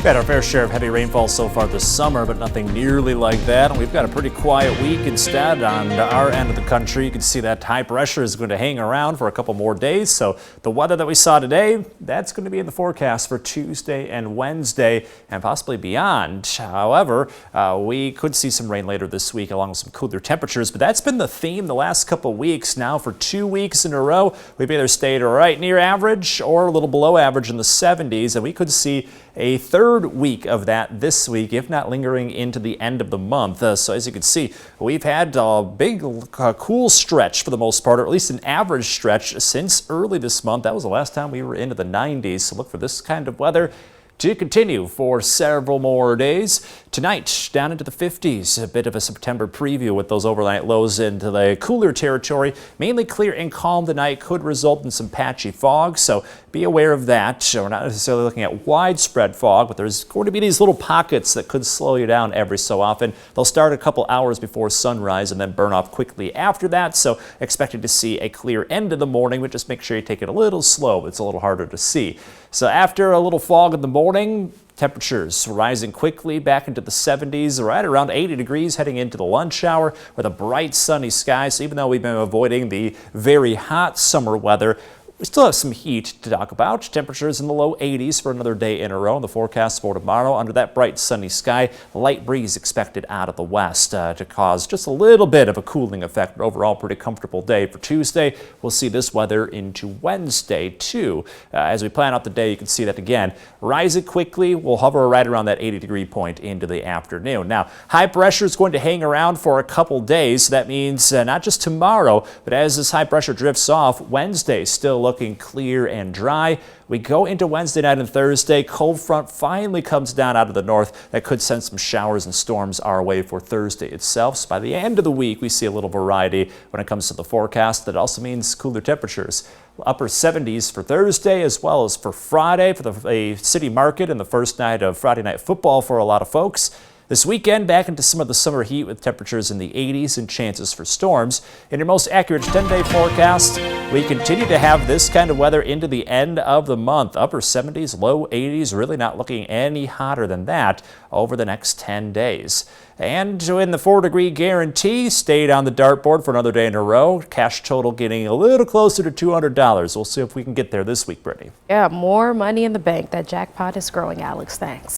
We've had our fair share of heavy rainfall so far this summer, but nothing nearly like that. And we've got a pretty quiet week instead on our end of the country. You can see that high pressure is going to hang around for a couple more days. So the weather that we saw today, that's going to be in the forecast for Tuesday and Wednesday and possibly beyond. However, we could see some rain later this week along with some cooler temperatures, but that's been the theme the last couple weeks. Now for 2 weeks in a row, we've either stayed right near average or a little below average in the 70s, and we could see a third week of that this week, if not lingering into the end of the month. So as you can see, we've had a big cool stretch for the most part, or at least an average stretch since early this month. That was the last time we were into the 90s. So look for this kind of weather to continue for several more days. Tonight, down into the 50s, a bit of a September preview with those overnight lows into the cooler territory. Mainly clear and calm tonight, could result in some patchy fog, so be aware of that. We're not necessarily looking at widespread fog, but there's going to be these little pockets that could slow you down every so often. They'll start a couple hours before sunrise and then burn off quickly after that, so expected to see a clear end of the morning, but just make sure you take it a little slow. It's a little harder to see. So after a little fog in the morning, temperatures rising quickly back into the 70s, right around 80 degrees heading into the lunch hour with a bright sunny sky. So even though we've been avoiding the very hot summer weather, we still have some heat to talk about. Temperatures in the low 80s for another day in a row. In the forecast for tomorrow, under that bright sunny sky, a light breeze expected out of the west to cause just a little bit of a cooling effect. But overall, pretty comfortable day for Tuesday. We'll see this weather into Wednesday too. As we plan out the day, you can see that again, rising quickly. We'll hover right around that 80-degree point into the afternoon. Now, high pressure is going to hang around for a couple days. So that means not just tomorrow, but as this high pressure drifts off, Wednesday still looking clear and dry. We go into Wednesday night and Thursday. Cold front finally comes down out of the north. That could send some showers and storms our way for Thursday itself. So by the end of the week, we see a little variety when it comes to the forecast. That also means cooler temperatures. Upper 70s for Thursday as well as for Friday for the city market and the first night of Friday night football for a lot of folks. This weekend, back into some of the summer heat with temperatures in the 80s and chances for storms. In your most accurate 10-day forecast, we continue to have this kind of weather into the end of the month. Upper 70s, low 80s, really not looking any hotter than that over the next 10 days. And in the 4-degree guarantee, stayed on the dartboard for another day in a row. Cash total getting a little closer to $200. We'll see if we can get there this week, Brittany. Yeah, more money in the bank. That jackpot is growing, Alex. Thanks.